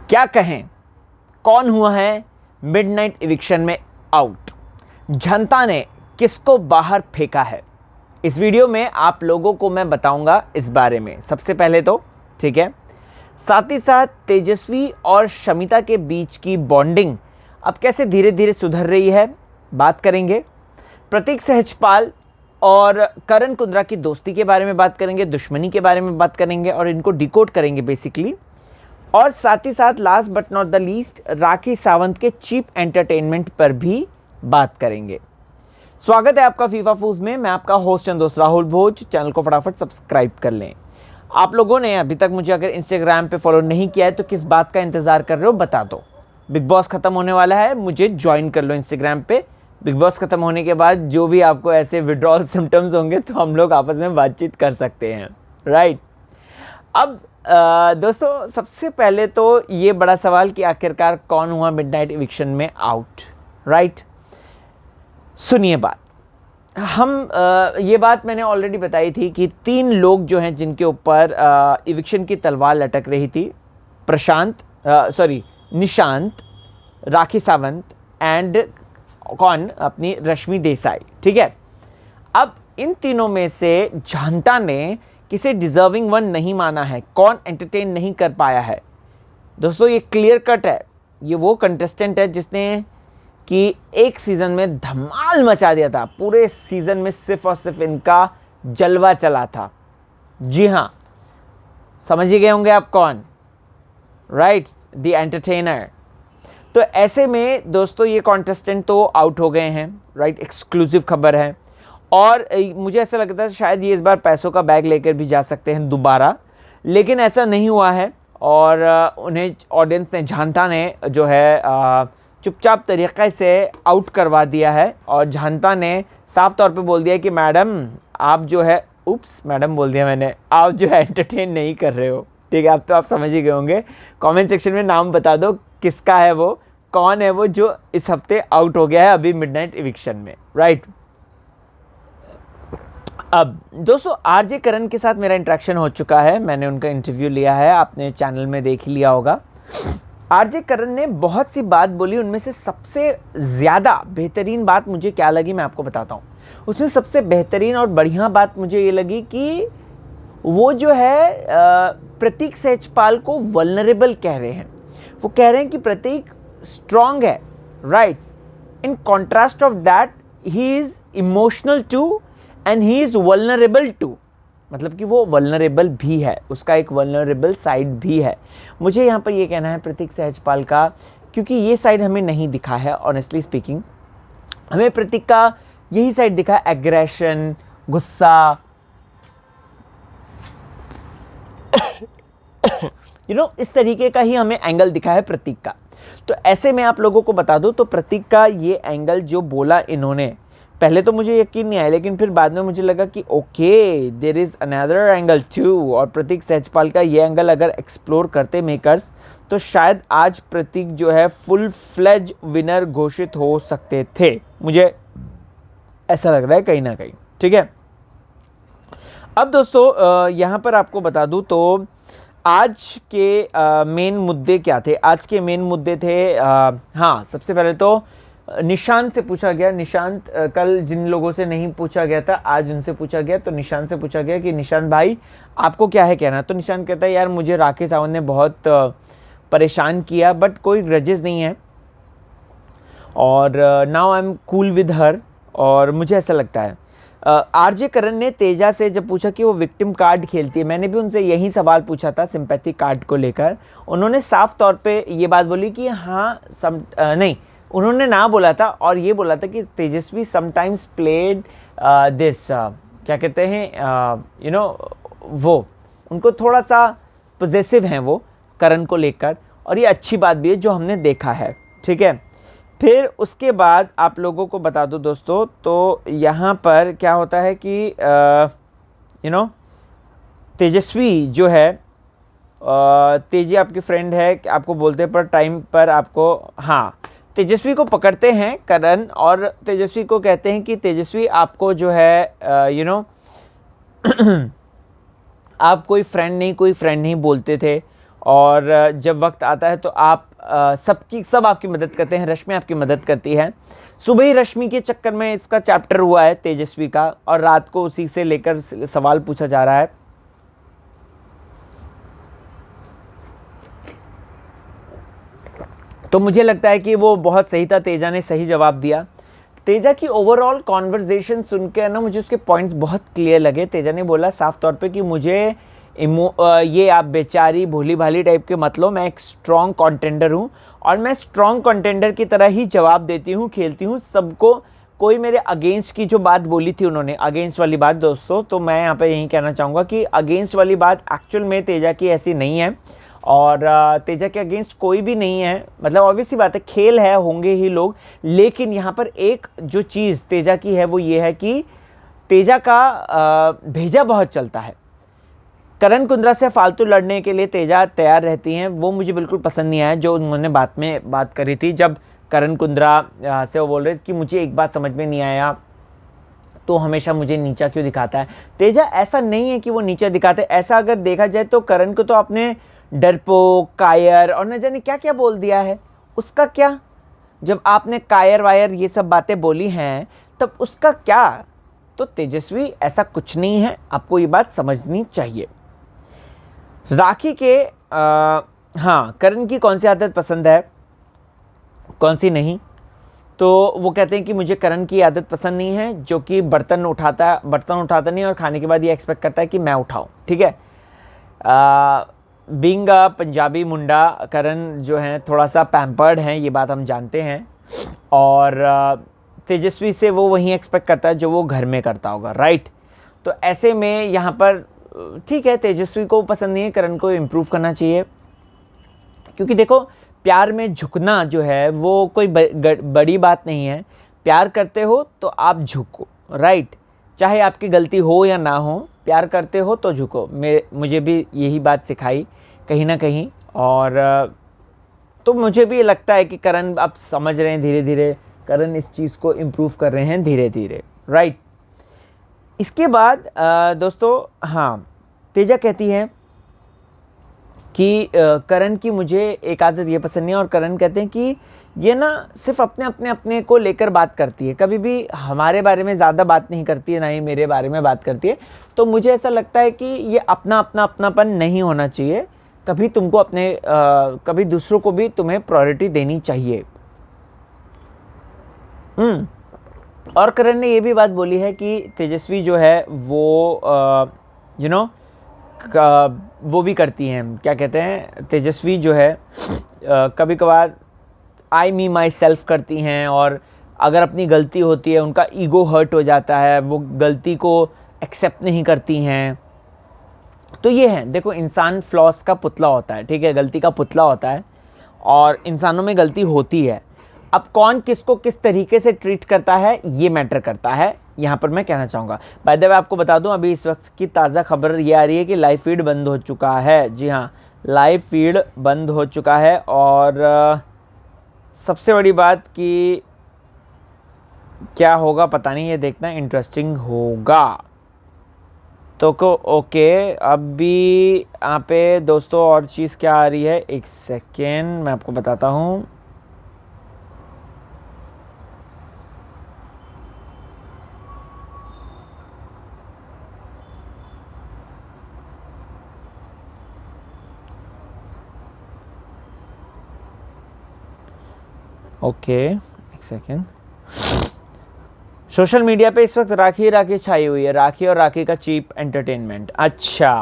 क्या कहें, कौन हुआ है मिडनाइट इविक्शन में आउट, जनता ने किसको बाहर फेंका है, इस वीडियो में आप लोगों को मैं बताऊंगा इस बारे में। सबसे पहले तो ठीक है, साथ ही साथ तेजस्वी और शमिता के बीच की बॉन्डिंग अब कैसे धीरे धीरे सुधर रही है बात करेंगे। प्रतीक सहजपाल और करण कुंद्रा की दोस्ती के बारे में बात करेंगे, दुश्मनी के बारे में बात करेंगे और इनको डिकोड करेंगे बेसिकली। और साथ ही साथ last but not the least Rakhi Sawant के चीप एंटरटेनमेंट पर भी बात करेंगे। स्वागत है आपका फीफा फूज में। मैं आपका होस्ट चंदोस राहुल भोज। चैनल को फटाफट सब्सक्राइब कर लें। आप लोगों ने अभी तक मुझे अगर इंस्टाग्राम पे फॉलो नहीं किया है तो किस बात का इंतज़ार कर रहे हो बता दो। बिग बॉस ख़त्म होने वाला है, मुझे ज्वाइन कर लो इंस्टाग्राम पे। बिग बॉस ख़त्म होने के बाद जो भी आपको ऐसे विड्रॉल सिम्टम्स होंगे तो हम लोग आपस में बातचीत कर सकते हैं, राइट। अब दोस्तों, सबसे पहले तो ये बड़ा सवाल कि आखिरकार कौन हुआ मिडनाइट इविक्शन में आउट, राइट। सुनिए बात, ये बात मैंने ऑलरेडी बताई थी कि 3 लोग जो हैं जिनके ऊपर इविक्शन की तलवार लटक रही थी, निशांत, राखी सावंत एंड अपनी रश्मि देसाई, ठीक है। अब इन तीनों में से जनता ने किसे डिजर्विंग वन नहीं माना है, कौन एंटरटेन नहीं कर पाया है। दोस्तों, ये क्लियर कट है, ये वो कंटेस्टेंट है जिसने कि एक सीज़न में धमाल मचा दिया था। पूरे सीज़न में सिर्फ और सिर्फ इनका जलवा चला था। जी हाँ, समझ ही गए होंगे आप कौन, राइट, द एंटरटेनर। तो ऐसे में दोस्तों ये कॉन्टेस्टेंट तो आउट हो गए हैं, राइट, एक्सक्लूसिव खबर है। और मुझे ऐसा लगता है शायद ये इस बार पैसों का बैग लेकर भी जा सकते हैं दोबारा, लेकिन ऐसा नहीं हुआ है। और उन्हें ऑडियंस ने, जनता ने जो है चुपचाप तरीक़े से आउट करवा दिया है। और जनता ने साफ तौर पे बोल दिया कि मैडम आप जो है, मैडम बोल दिया मैंने, आप जो है एंटरटेन नहीं कर रहे हो, ठीक है। अब तो आप समझ ही गए होंगे। कमेंट सेक्शन में नाम बता दो किसका है वो, कौन है वो जो इस हफ्ते आउट हो गया है अभी मिडनाइट इविक्शन में, राइट। अब दोस्तों, आरजे करण के साथ मेरा इंटरेक्शन हो चुका है, मैंने उनका इंटरव्यू लिया है, आपने चैनल में देख ही लिया होगा। आरजे करण ने बहुत सी बात बोली, उनमें से सबसे ज़्यादा बेहतरीन बात मुझे क्या लगी मैं आपको बताता हूँ। उसमें सबसे बेहतरीन और बढ़िया बात मुझे ये लगी कि वो जो है प्रतीक सहजपाल को वल्नरेबल कह रहे हैं। वो कह रहे हैं कि प्रतीक स्ट्रॉन्ग है, right, in contrast of that he is emotional too and he is vulnerable too. मतलब कि वो वल्नरेबल भी है, उसका एक वल्नरेबल साइड भी है। मुझे यहाँ पर ये कहना है प्रतीक सहजपाल का, क्योंकि ये साइड हमें नहीं दिखा है। ऑनेस्टली स्पीकिंग, हमें प्रतीक का यही साइड दिखा है, एग्रेशन, गुस्सा, इस तरीके का ही हमें एंगल दिखा है प्रतीक का। तो ऐसे में आप लोगों को बता दूं तो प्रतीक का ये एंगल जो बोला इन्होंने, पहले तो मुझे यकीन नहीं आया, लेकिन फिर बाद में मुझे लगा कि okay, there is another angle too. और प्रतीक सहजपाल का ये एंगल अगर एक्सप्लोर करते मेकर्स तो शायद आज प्रतीक जो है फुल फ्लेज विनर घोषित हो सकते थे, मुझे ऐसा लग रहा है कहीं ना कहीं, ठीक है। अब दोस्तों, यहाँ पर आपको बता दूँ तो आज के मेन मुद्दे क्या थे। आज के मेन मुद्दे थे, हाँ, सबसे पहले तो निशांत से पूछा गया। निशांत, कल जिन लोगों से नहीं पूछा गया था आज उनसे पूछा गया। तो निशांत से पूछा गया कि निशांत भाई आपको क्या है कहना। तो निशांत कहता है यार मुझे राखी सावंत ने बहुत परेशान किया, बट कोई ग्रजेस नहीं है और now I am cool with her. और मुझे ऐसा लगता है आरजे करण ने तेजा से जब पूछा कि वो विक्टिम कार्ड खेलती है, मैंने भी उनसे यही सवाल पूछा था सिंपैथी कार्ड को लेकर। उन्होंने साफ तौर पे ये बात बोली कि हाँ नहीं, उन्होंने ना बोला था और ये बोला था कि तेजस्वी समटाइम्स प्लेड दिस, क्या कहते हैं, वो उनको थोड़ा सा पॉजेसिव हैं वो करण को लेकर, और ये अच्छी बात भी है जो हमने देखा है, ठीक है। फिर उसके बाद आप लोगों को बता दो दोस्तों, तो यहाँ पर क्या होता है कि तेजस्वी जो है, तेजी आपकी फ्रेंड है, आपको बोलते पर टाइम पर आपको, हाँ, तेजस्वी को पकड़ते हैं करण और तेजस्वी को कहते हैं कि तेजस्वी आपको जो है आप कोई फ्रेंड नहीं बोलते थे। और जब वक्त आता है तो आप सब आपकी मदद करते हैं, रश्मि आपकी मदद करती है। सुबह ही रश्मि के चक्कर में इसका चैप्टर हुआ है तेजस्वी का, और रात को उसी से लेकर सवाल पूछा जा रहा है। तो मुझे लगता है कि वो बहुत सही था, तेजा ने सही जवाब दिया। तेजा की ओवरऑल कॉन्वर्जेशन सुन के ना मुझे उसके पॉइंट्स बहुत क्लियर लगे। तेजा ने बोला साफ तौर पे कि मुझे ये आप बेचारी भोली भाली टाइप के मत लो, मैं एक स्ट्रॉन्ग कंटेंडर हूँ और मैं स्ट्रॉन्ग कंटेंडर की तरह ही जवाब देती हूँ, खेलती हूँ सबको। कोई मेरे अगेंस्ट की जो बात बोली थी उन्होंने, अगेंस्ट वाली बात दोस्तों, तो मैं यहाँ पे यही कहना चाहूँगा कि अगेंस्ट वाली बात एक्चुअल में तेजा की ऐसी नहीं है, और तेजा के अगेंस्ट कोई भी नहीं है। मतलब ऑब्वियसली बात है, खेल है, होंगे ही लोग, लेकिन यहाँ पर एक जो चीज़ तेजा की है वो ये है कि तेजा का भेजा बहुत चलता है। करण कुंद्रा से फालतू लड़ने के लिए तेजा तैयार रहती हैं, वो मुझे बिल्कुल पसंद नहीं आया जो उन्होंने बात करी थी। जब करण कुंद्रा से वो बोल रहे कि मुझे एक बात समझ में नहीं आया, तो हमेशा मुझे नीचा क्यों दिखाता है। तेजा ऐसा नहीं है कि वो नीचा दिखाते, ऐसा अगर देखा जाए तो करण को तो आपने डरपोक, कायर और न जाने क्या क्या बोल दिया है। उसका क्या, जब आपने कायर वायर ये सब बातें बोली हैं तब उसका क्या। तो तेजस्वी ऐसा कुछ नहीं है, आपको ये बात समझनी चाहिए। राखी के हाँ, करण की कौन सी आदत पसंद है, कौन सी नहीं, तो वो कहते हैं कि मुझे करण की आदत पसंद नहीं है जो कि बर्तन उठाता नहीं और खाने के बाद ये एक्सपेक्ट करता है कि मैं उठाऊं। ठीक है, बीइंग अ पंजाबी मुंडा, करण जो है थोड़ा सा पैम्पर्ड हैं, ये बात हम जानते हैं, और तेजस्वी से वो वही एक्सपेक्ट करता है जो वो घर में करता होगा, राइट। तो ऐसे में यहाँ पर ठीक है, तेजस्वी को पसंद नहीं है, करण को इम्प्रूव करना चाहिए। क्योंकि देखो, प्यार में झुकना जो है वो कोई बड़ी बात नहीं है। प्यार करते हो तो आप झुको, राइट, चाहे आपकी गलती हो या ना हो, प्यार करते हो तो झुको। मुझे भी यही बात सिखाई कहीं ना कहीं, और तो मुझे भी लगता है कि करण अब समझ रहे हैं धीरे धीरे, करण इस चीज़ को इम्प्रूव कर रहे हैं धीरे धीरे, राइट। इसके बाद दोस्तों हाँ, तेजा कहती है कि करण की मुझे एक आदत ये पसंद नहीं है, और करण कहते हैं कि ये ना सिर्फ अपने को लेकर बात करती है, कभी भी हमारे बारे में ज़्यादा बात नहीं करती है, ना ही मेरे बारे में बात करती है। तो मुझे ऐसा लगता है कि ये अपनापन नहीं होना चाहिए। कभी तुमको कभी दूसरों को भी तुम्हें प्रायोरिटी देनी चाहिए। और करण ने ये भी बात बोली है कि तेजस्वी जो है वो वो भी करती हैं, क्या कहते हैं, तेजस्वी जो है कभी कभार आई मी माई सेल्फ करती हैं, और अगर अपनी गलती होती है उनका ईगो हर्ट हो जाता है, वो गलती को एक्सेप्ट नहीं करती हैं। तो ये है, देखो, इंसान फ्लॉस का पुतला होता है, ठीक है, गलती का पुतला होता है, और इंसानों में गलती होती है। अब कौन किसको किस तरीके से ट्रीट करता है ये मैटर करता है, यहाँ पर मैं कहना चाहूँगा। बाय द वे आपको बता दूँ, अभी इस वक्त की ताज़ा खबर ये आ रही है कि लाइव फीड बंद हो चुका है। जी हाँ, लाइव फीड बंद हो चुका है, और सबसे बड़ी बात कि क्या होगा पता नहीं, ये देखना इंटरेस्टिंग होगा। तो ओके, अभी यहाँ पे दोस्तों और चीज़ क्या आ रही है, एक सेकेंड मैं आपको बताता हूँ। ओके, एक सेकेंड। सोशल मीडिया पे इस वक्त राखी छाई हुई है, राखी और राखी का चीप एंटरटेनमेंट। अच्छा,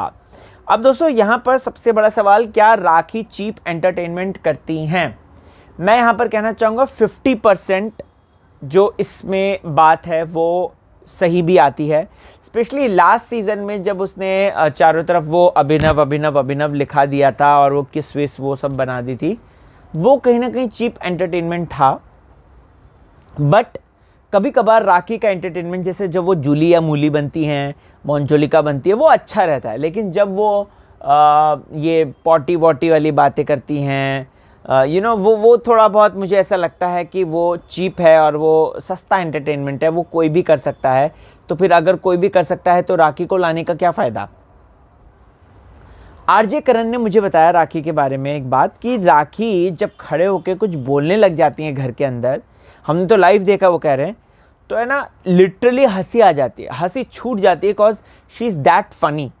अब दोस्तों यहाँ पर सबसे बड़ा सवाल, क्या राखी चीप एंटरटेनमेंट करती हैं? मैं यहाँ पर कहना चाहूँगा 50% जो इसमें बात है वो सही भी आती है। स्पेशली लास्ट सीज़न में जब उसने चारों तरफ वो अभिनव लिखा दिया था और वो किस विस वो सब बना दी थी, वो कहीं ना कहीं चीप एंटरटेनमेंट था। बट कभी कभार राखी का एंटरटेनमेंट, जैसे जब वो जूली या मूली बनती हैं, मोंचोलिका बनती है, वो अच्छा रहता है। लेकिन जब वो ये पॉटी वॉटी वाली बातें करती हैं, वो थोड़ा बहुत मुझे ऐसा लगता है कि वो चीप है और वो सस्ता एंटरटेनमेंट है, वो कोई भी कर सकता है। तो फिर अगर कोई भी कर सकता है तो राखी को लाने का क्या फ़ायदा। आरजे करण ने मुझे बताया राखी के बारे में एक बात कि राखी जब खड़े होकर कुछ बोलने लग जाती हैं घर के अंदर, हमने तो लाइव देखा वो कह रहे हैं, तो है ना लिटरली हंसी आ जाती है, हंसी छूट जाती है, because she is that funny.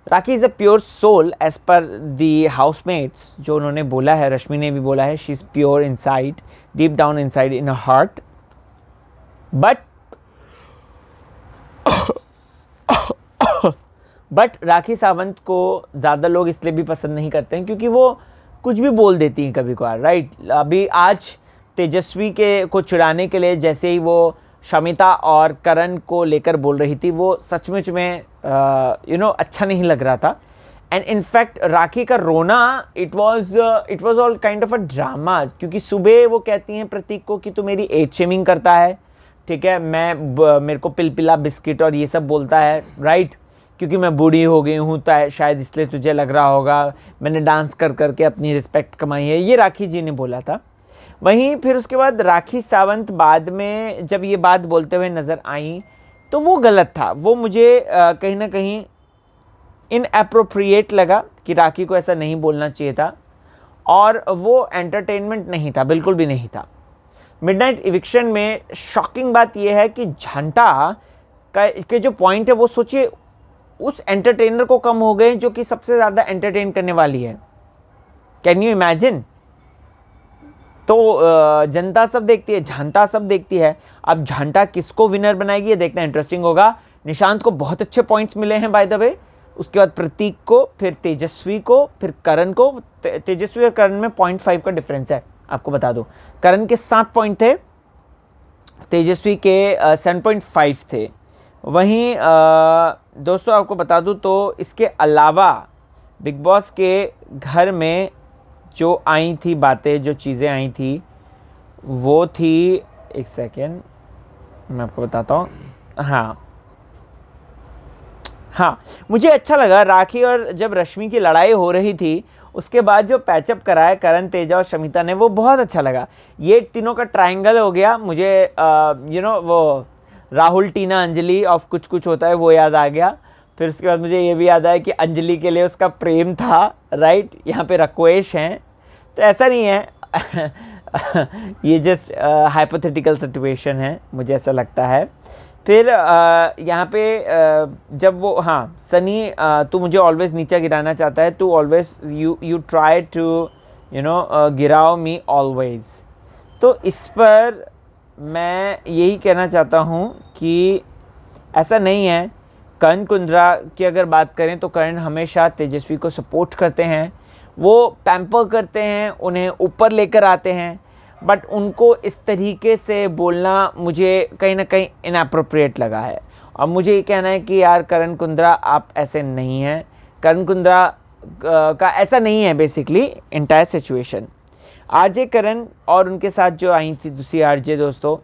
Rakhi is a pure soul as per the housemates, जो उन्होंने बोला है, रश्मि ने भी बोला है, she is pure inside, deep down inside in a heart. But Rakhi Sawant को ज़्यादा लोग इसलिए भी पसंद नहीं करते हैं क्योंकि वो कुछ भी बोल देती हैं कभी कभार, राइट। अभी आज तेजस्वी के को चिढ़ाने के लिए जैसे ही वो शमिता और करण को लेकर बोल रही थी, वो सचमुच में अच्छा नहीं लग रहा था। एंड इनफैक्ट राखी का रोना it was all kind of a drama, क्योंकि सुबह वो कहती हैं प्रतीक को कि तू मेरी एज शेमिंग करता है, ठीक है, मेरे को पिलपिला बिस्किट और ये सब बोलता है, राइट, क्योंकि मैं बूढ़ी हो गई हूँ तो शायद इसलिए तुझे लग रहा होगा, मैंने डांस कर करके अपनी रिस्पेक्ट कमाई है, ये राखी जी ने बोला था। वहीं फिर उसके बाद राखी सावंत बाद में जब ये बात बोलते हुए नज़र आई तो वो गलत था, वो मुझे कहीं ना कहीं इनएप्रोप्रिएट लगा कि राखी को ऐसा नहीं बोलना चाहिए था, और वो एंटरटेनमेंट नहीं था, बिल्कुल भी नहीं था। मिडनाइट इविक्शन में शॉकिंग बात यह है कि झंटा के जो पॉइंट है वो सोचिए उस एंटरटेनर को कम हो गए जो कि सबसे ज़्यादा एंटरटेन करने वाली है। Can you imagine? तो जनता सब देखती है, झंटा सब देखती है। अब झंटा किसको विनर बनाएगी ये देखना इंटरेस्टिंग होगा। निशांत को बहुत अच्छे पॉइंट्स मिले हैं बाय द वे, उसके बाद प्रतीक को, फिर तेजस्वी को, फिर करण को। तेजस्वी और करण में 0.5 का डिफरेंस है, आपको बता दो। करण के 7 पॉइंट थे, तेजस्वी के 7.5 थे। वहीं दोस्तों आपको बता दूं तो इसके अलावा बिग बॉस के घर में जो आई थी बातें, जो चीज़ें आई थी वो थी, एक सेकेंड मैं आपको बताता हूँ। हाँ, मुझे अच्छा लगा राखी और जब रश्मि की लड़ाई हो रही थी उसके बाद जो पैचअप कराया करण, तेजा और शमिता ने, वो बहुत अच्छा लगा। ये तीनों का ट्रायंगल हो गया। मुझे वो राहुल, टीना, अंजलि ऑफ कुछ कुछ होता है वो याद आ गया। फिर उसके बाद मुझे ये भी याद आया कि अंजलि के लिए उसका प्रेम था, राइट। यहाँ पे रक्वेश हैं, तो ऐसा नहीं है ये जस्ट हाइपोथेटिकल सिचुएशन है, मुझे ऐसा लगता है। फिर यहाँ पे जब वो, हाँ सनी, तू मुझे ऑलवेज नीचा गिराना चाहता है, तू ऑलवेज यू ट्राई टू गिराओ मी ऑलवेज। तो इस पर मैं यही कहना चाहता हूँ कि ऐसा नहीं है। करण कुंद्रा की अगर बात करें तो करण हमेशा तेजस्वी को सपोर्ट करते हैं, वो पैम्पर करते हैं, उन्हें ऊपर लेकर आते हैं, बट उनको इस तरीके से बोलना मुझे कहीं ना कहीं इनएप्रोप्रिएट लगा है। और मुझे ये कहना है कि यार करण कुंद्रा आप ऐसे नहीं हैं, करण कुंद्रा का ऐसा नहीं है बेसिकली एंटायर सिचुएशन। आरजे करण और उनके साथ जो आई थी दूसरी आरजे दोस्तों,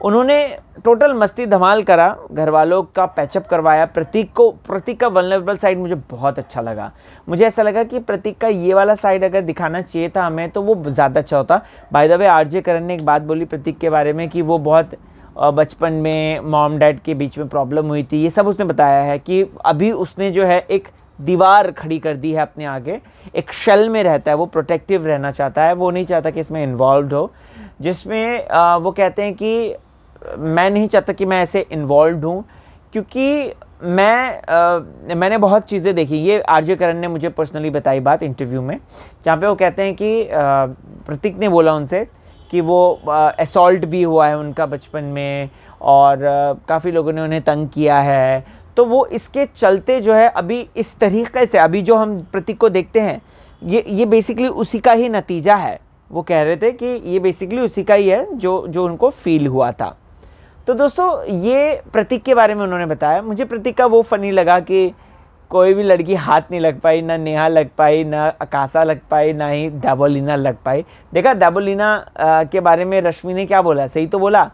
उन्होंने टोटल मस्ती धमाल करा, घर वालों का पैचअप करवाया। प्रतीक का वल्नरेबल साइड मुझे बहुत अच्छा लगा। मुझे ऐसा लगा कि प्रतीक का ये वाला साइड अगर दिखाना चाहिए था हमें तो वो ज़्यादा अच्छा होता। बाय द वे आरजे करण ने एक बात बोली प्रतीक के बारे में कि वो बहुत बचपन में मॉम डैड के बीच में प्रॉब्लम हुई थी, ये सब उसने बताया है कि अभी उसने जो है एक दीवार खड़ी कर दी है अपने आगे, एक शेल में रहता है, वो प्रोटेक्टिव रहना चाहता है, वो नहीं चाहता कि इसमें इन्वॉल्व हो। जिसमें वो कहते हैं कि मैं नहीं चाहता कि मैं ऐसे इन्वॉल्व हूँ, क्योंकि मैंने बहुत चीज़ें देखी। ये आरजे करण ने मुझे पर्सनली बताई बात इंटरव्यू में, जहाँ पे वो कहते हैं कि प्रतीक ने बोला उनसे कि वो असॉल्ट भी हुआ है उनका बचपन में, और काफ़ी लोगों ने उन्हें तंग किया है। तो वो इसके चलते जो है अभी इस तरीके से, अभी जो हम प्रतीक को देखते हैं, ये बेसिकली उसी का ही नतीजा है। वो कह रहे थे कि ये बेसिकली उसी का ही है जो उनको फील हुआ था। तो दोस्तों ये प्रतीक के बारे में उन्होंने बताया। मुझे प्रतीक का वो फ़नी लगा कि कोई भी लड़की हाथ नहीं लग पाई, ना नेहा लग पाई, ना आकाशा लग पाई, ना ही देवोलीना लग पाई। देखा देवोलीना के बारे में रश्मि ने क्या बोला, सही तो बोला।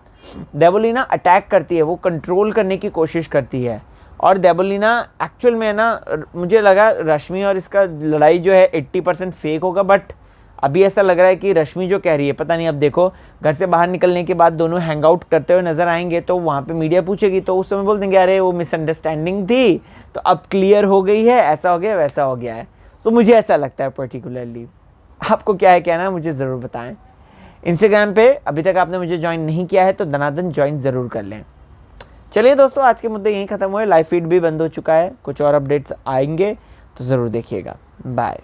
देवोलीना अटैक करती है, वो कंट्रोल करने की कोशिश करती है, और देवोलीना एक्चुअल में ना, मुझे लगा रश्मि और इसका लड़ाई जो है 80% फेक होगा, बट अभी ऐसा लग रहा है कि रश्मि जो कह रही है, पता नहीं, अब देखो घर से बाहर निकलने के बाद दोनों हैंग आउट करते हुए नजर आएंगे, तो वहाँ पे मीडिया पूछेगी तो उस समय बोल देंगे अरे वो मिसअंडरस्टैंडिंग थी, तो अब क्लियर हो गई है, ऐसा हो गया वैसा हो गया है। तो मुझे ऐसा लगता है पर्टिकुलरली। आपको क्या है कहना है मुझे ज़रूर बताएं। इंस्टाग्राम पे अभी तक आपने मुझे ज्वाइन नहीं किया है तो दनादन ज्वाइन ज़रूर कर लें। चलिए दोस्तों, आज के मुद्दे यहीं ख़त्म हुए। लाइव फीड भी बंद हो चुका है, कुछ और अपडेट्स आएंगे तो ज़रूर देखिएगा। बाय।